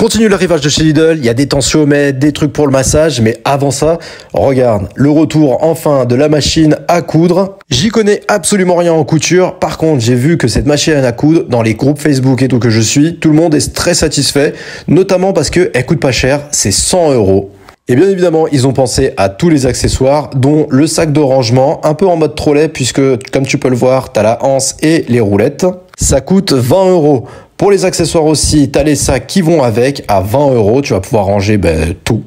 Continue l'arrivage de chez Lidl, il y a des tensiomètres, des trucs pour le massage, mais avant ça, regarde, le retour enfin de la machine à coudre. J'y connais absolument rien en couture, par contre j'ai vu que cette machine à coudre, dans les groupes Facebook et tout que je suis, tout le monde est très satisfait, notamment parce qu'elle coûte pas cher, c'est 100 €. Et bien évidemment, ils ont pensé à tous les accessoires, dont le sac de rangement, un peu en mode trolley, puisque comme tu peux le voir, t'as la anse et les roulettes. Ça coûte 20 €. Pour les accessoires aussi, t'as les sacs qui vont avec, à 20 €, tu vas pouvoir ranger tout.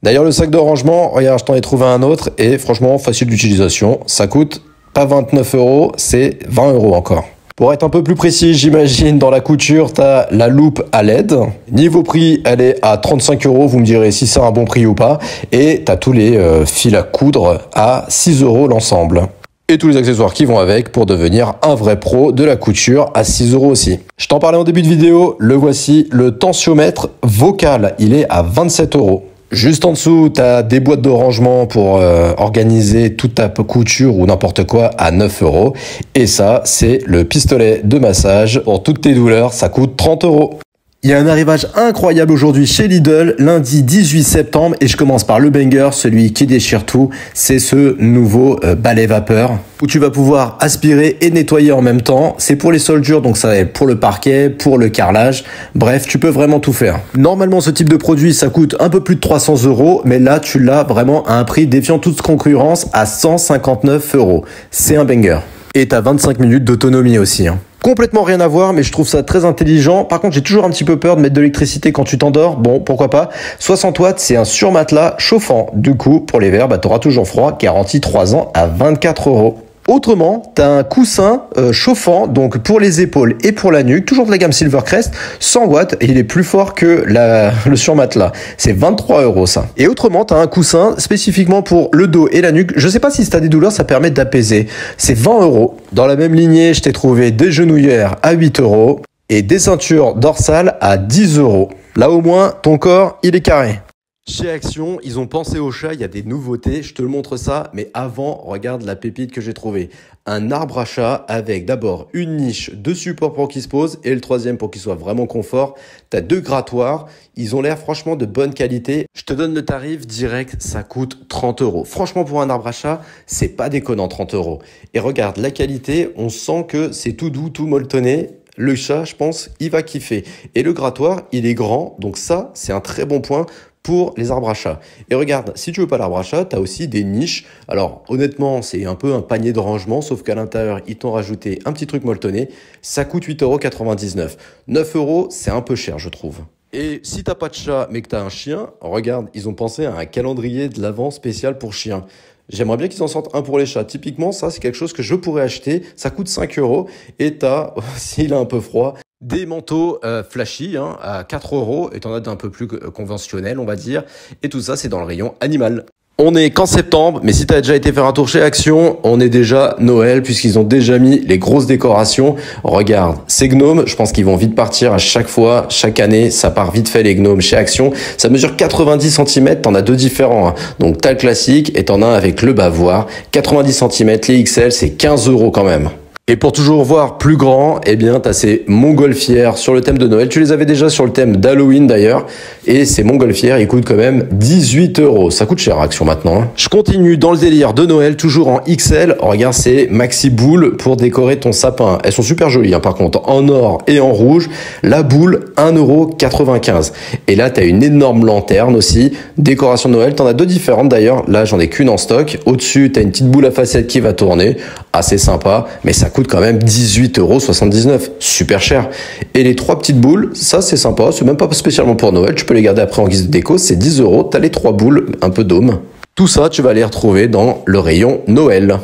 D'ailleurs, le sac de rangement, regarde, je t'en ai trouvé un autre, et franchement, facile d'utilisation. Ça coûte pas 29 €, c'est 20 € encore. Pour être un peu plus précis, j'imagine, dans la couture, t'as la loupe à LED. Niveau prix, elle est à 35 €, vous me direz si c'est un bon prix ou pas. Et t'as tous les fils à coudre à 6 € l'ensemble. Et tous les accessoires qui vont avec pour devenir un vrai pro de la couture à 6 € aussi. Je t'en parlais en début de vidéo, le voici, le tensiomètre vocal, il est à 27 €. Juste en dessous, tu as des boîtes de rangement pour organiser toute ta couture ou n'importe quoi à 9 €. Et ça, c'est le pistolet de massage. Pour toutes tes douleurs, ça coûte 30 €. Il y a un arrivage incroyable aujourd'hui chez Lidl, lundi 18 septembre, et je commence par le banger, celui qui déchire tout, c'est ce nouveau balai vapeur, où tu vas pouvoir aspirer et nettoyer en même temps. C'est pour les sols durs, donc ça va être pour le parquet, pour le carrelage, bref, tu peux vraiment tout faire. Normalement, ce type de produit, ça coûte un peu plus de 300 €, mais là, tu l'as vraiment à un prix défiant toute concurrence à 159 €. C'est un banger. Et t'as 25 minutes d'autonomie aussi, hein. Complètement rien à voir, mais je trouve ça très intelligent. Par contre, j'ai toujours un petit peu peur de mettre de l'électricité quand tu t'endors. Bon, pourquoi pas. 60 watts, c'est un surmatelas chauffant. Du coup, pour les verres, t'auras toujours froid. Garantie 3 ans à 24 €. Autrement, tu as un coussin chauffant, donc pour les épaules et pour la nuque, toujours de la gamme Silvercrest, 100 watts, et il est plus fort que le surmatelas. C'est 23 € ça. Et autrement, tu as un coussin spécifiquement pour le dos et la nuque. Je sais pas si tu as des douleurs, ça permet d'apaiser. C'est 20 €. Dans la même lignée, je t'ai trouvé des genouillères à 8 € et des ceintures dorsales à 10 €. Là au moins, ton corps, il est carré. Chez Action, ils ont pensé au chat, il y a des nouveautés, je te le montre ça, mais avant, regarde la pépite que j'ai trouvée. Un arbre à chat avec d'abord une niche, 2 supports pour qu'il se pose et le troisième pour qu'il soit vraiment confort. T'as 2 grattoirs, ils ont l'air franchement de bonne qualité. Je te donne le tarif direct, ça coûte 30 €. Franchement, pour un arbre à chat, c'est pas déconnant 30 €. Et regarde, la qualité, on sent que c'est tout doux, tout molletonné. Le chat, je pense, il va kiffer. Et le grattoir, il est grand, donc ça, c'est un très bon point pour les arbres à chat. Et regarde, si tu veux pas l'arbre à chat, tu as aussi des niches. Alors honnêtement, c'est un peu un panier de rangement, sauf qu'à l'intérieur, ils t'ont rajouté un petit truc molletonné. Ça coûte 8,99 €. 9 €, c'est un peu cher, je trouve. Et si t'as pas de chat, mais que t'as un chien, regarde, ils ont pensé à un calendrier de l'Avent spécial pour chiens. J'aimerais bien qu'ils en sortent un pour les chats. Typiquement, ça, c'est quelque chose que je pourrais acheter. Ça coûte 5 € et t'as, s'il a un peu froid, des manteaux flashy à 4 € et t'en as d'un peu plus conventionnel, on va dire. Et tout ça, c'est dans le rayon animal. On est qu'en septembre, mais si tu as déjà été faire un tour chez Action, on est déjà Noël puisqu'ils ont déjà mis les grosses décorations. Regarde, ces gnomes, je pense qu'ils vont vite partir à chaque fois, chaque année, ça part vite fait les gnomes chez Action. Ça mesure 90 cm, t'en as 2 différents. Donc t'as le classique et t'en as un avec le Bavoir. 90 cm, les XL, c'est 15 € quand même. Et pour toujours voir plus grand, eh bien, t'as ces montgolfières sur le thème de Noël. Tu les avais déjà sur le thème d'Halloween d'ailleurs. Et ces montgolfières, ils coûtent quand même 18 €. Ça coûte cher, Action maintenant, hein. Je continue dans le délire de Noël, toujours en XL. Regarde, c'est maxi boules pour décorer ton sapin. Elles sont super jolies, hein, par contre, en or et en rouge. La boule, 1,95 €. Et là, t'as une énorme lanterne aussi. Décoration de Noël. T'en as 2 différentes d'ailleurs. Là, j'en ai qu'une en stock. Au-dessus, t'as une petite boule à facettes qui va tourner. Assez sympa, mais ça coûte quand même 18,79 €. Super cher. Et les 3 petites boules, ça c'est sympa. C'est même pas spécialement pour Noël. Tu peux les garder après en guise de déco. C'est 10 €. T'as les 3 boules, un peu dôme. Tout ça, tu vas les retrouver dans le rayon Noël.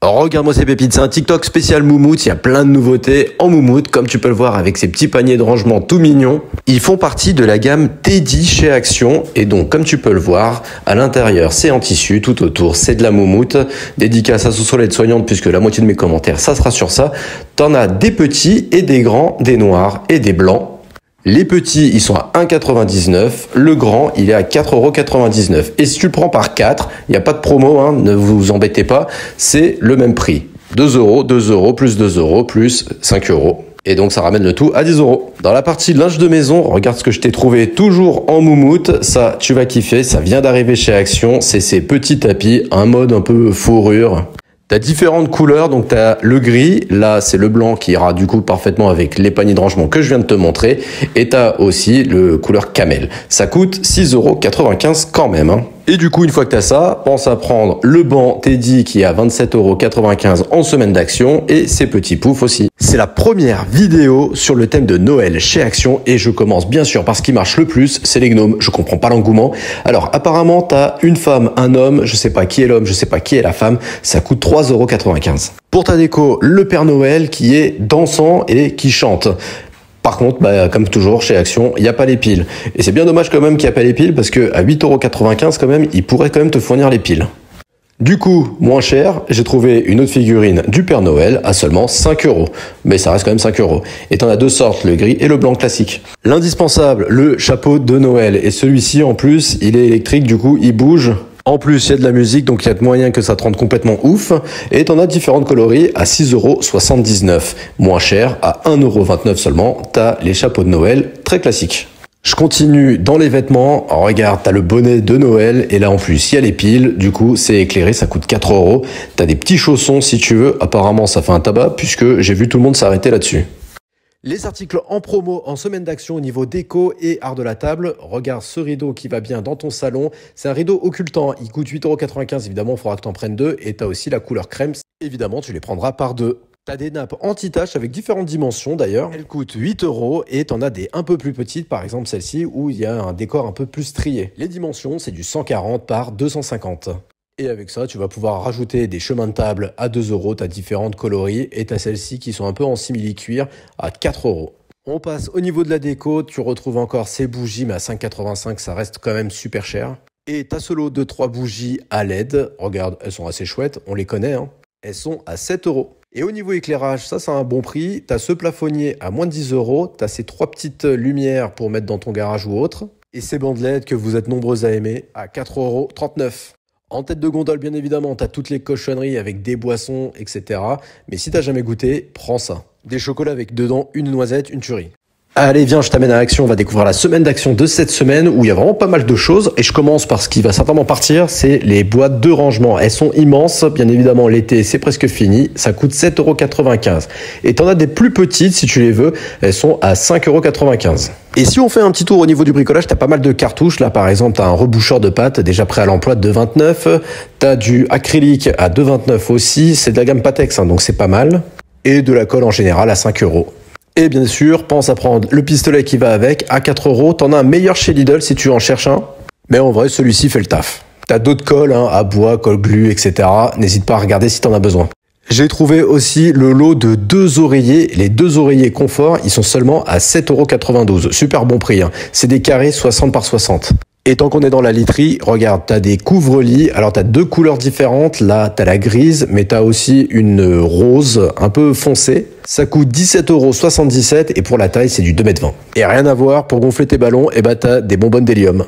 Alors, regarde-moi ces pépites, c'est un TikTok spécial moumoute, il y a plein de nouveautés en moumoute, comme tu peux le voir avec ces petits paniers de rangement tout mignons. Ils font partie de la gamme Teddy chez Action, et donc comme tu peux le voir, à l'intérieur c'est en tissu, tout autour c'est de la moumoute, dédicace à Sous-Soleil soignante puisque la moitié de mes commentaires ça sera sur ça. T'en as des petits et des grands, des noirs et des blancs. Les petits, ils sont à 1,99 €. Le grand, il est à 4,99 €. Et si tu le prends par 4, il n'y a pas de promo, hein, ne vous embêtez pas, c'est le même prix. 2 €, 2 € plus 2 € plus 5 €. Et donc ça ramène le tout à 10 euros. Dans la partie linge de maison, regarde ce que je t'ai trouvé toujours en moumoute. Ça, tu vas kiffer, ça vient d'arriver chez Action. C'est ces petits tapis, un mode un peu fourrure. T'as différentes couleurs, donc t'as le gris, là c'est le blanc qui ira du coup parfaitement avec les paniers de rangement que je viens de te montrer, et t'as aussi le couleur camel. Ça coûte 6,95 € quand même, hein. Et du coup, une fois que tu as ça, pense à prendre le banc Teddy qui est à 27,95 € en semaine d'Action et ses petits poufs aussi. C'est la première vidéo sur le thème de Noël chez Action et je commence bien sûr par ce qui marche le plus, c'est les gnomes. Je comprends pas l'engouement. Alors apparemment, tu as une femme, un homme, je sais pas qui est l'homme, je sais pas qui est la femme, ça coûte 3,95 €. Pour ta déco, le Père Noël qui est dansant et qui chante. Par contre, comme toujours chez Action, il n'y a pas les piles. Et c'est bien dommage quand même qu'il n'y a pas les piles parce que à 8,95 € quand même, il pourrait quand même te fournir les piles. Du coup, moins cher, j'ai trouvé une autre figurine du Père Noël à seulement 5 €. Mais ça reste quand même 5 €. Et t'en as deux sortes, le gris et le blanc classique. L'indispensable, le chapeau de Noël. Et celui-ci, en plus, il est électrique, du coup, il bouge. En plus, il y a de la musique, donc il y a de moyens que ça te rende complètement ouf. Et t'en as différentes coloris à 6,79 €. Moins cher, à 1,29 € seulement, t'as les chapeaux de Noël très classiques. Je continue dans les vêtements. Alors, regarde, t'as le bonnet de Noël et là en plus il y a les piles. Du coup c'est éclairé, ça coûte 4 €. T'as des petits chaussons si tu veux. Apparemment ça fait un tabac puisque j'ai vu tout le monde s'arrêter là-dessus. Les articles en promo en semaine d'Action au niveau déco et art de la table. Regarde ce rideau qui va bien dans ton salon. C'est un rideau occultant. Il coûte 8,95 €. Évidemment, il faudra que tu en prennes deux. Et tu as aussi la couleur crème. Évidemment, tu les prendras par deux. Tu as des nappes anti-taches avec différentes dimensions d'ailleurs. Elles coûtent 8 € et tu en as des un peu plus petites, par exemple celle-ci où il y a un décor un peu plus strié. Les dimensions, c'est du 140 par 250. Et avec ça, tu vas pouvoir rajouter des chemins de table à 2 €, tu as différentes coloris, et tu as celles-ci qui sont un peu en simili-cuir à 4 €. On passe au niveau de la déco, tu retrouves encore ces bougies, mais à 5,85 €, ça reste quand même super cher. Et tu as ce lot de 3 bougies à LED, regarde, elles sont assez chouettes, on les connaît, hein. Elles sont à 7 €. Et au niveau éclairage, ça c'est un bon prix, tu as ce plafonnier à moins de 10 €, tu as ces 3 petites lumières pour mettre dans ton garage ou autre, et ces bandes LED que vous êtes nombreux à aimer à 4,39 €. En tête de gondole, bien évidemment, tu as toutes les cochonneries avec des boissons, etc. Mais si t'as jamais goûté, prends ça. Des chocolats avec dedans une noisette, une tuerie. Allez, viens, je t'amène à Action. On va découvrir la semaine d'Action de cette semaine où il y a vraiment pas mal de choses. Et je commence par ce qui va certainement partir, c'est les boîtes de rangement. Elles sont immenses. Bien évidemment, l'été, c'est presque fini. Ça coûte 7,95 €. Et t'en as des plus petites, si tu les veux. Elles sont à 5,95 €. Et si on fait un petit tour au niveau du bricolage, t'as pas mal de cartouches. Là, par exemple, t'as un reboucheur de pâte déjà prêt à l'emploi de 2,29 €. T'as du acrylique à 2,29 € aussi. C'est de la gamme Patex, hein, donc c'est pas mal. Et de la colle en général à 5 €. Et bien sûr, pense à prendre le pistolet qui va avec à 4 €. T'en as un meilleur chez Lidl si tu en cherches un. Mais en vrai, celui-ci fait le taf. T'as d'autres colles, hein, à bois, colle glue, etc. N'hésite pas à regarder si t'en as besoin. J'ai trouvé aussi le lot de 2 oreillers. Les 2 oreillers confort, ils sont seulement à 7,92 €. Super bon prix, hein. C'est des carrés 60 par 60. Et tant qu'on est dans la literie, regarde, t'as des couvre-lits. Alors t'as deux couleurs différentes. Là, t'as la grise, mais t'as aussi une rose un peu foncée. Ça coûte 17,77 € et pour la taille, c'est du 2,20 m. Et rien à voir, pour gonfler tes ballons, t'as des bonbonnes d'hélium.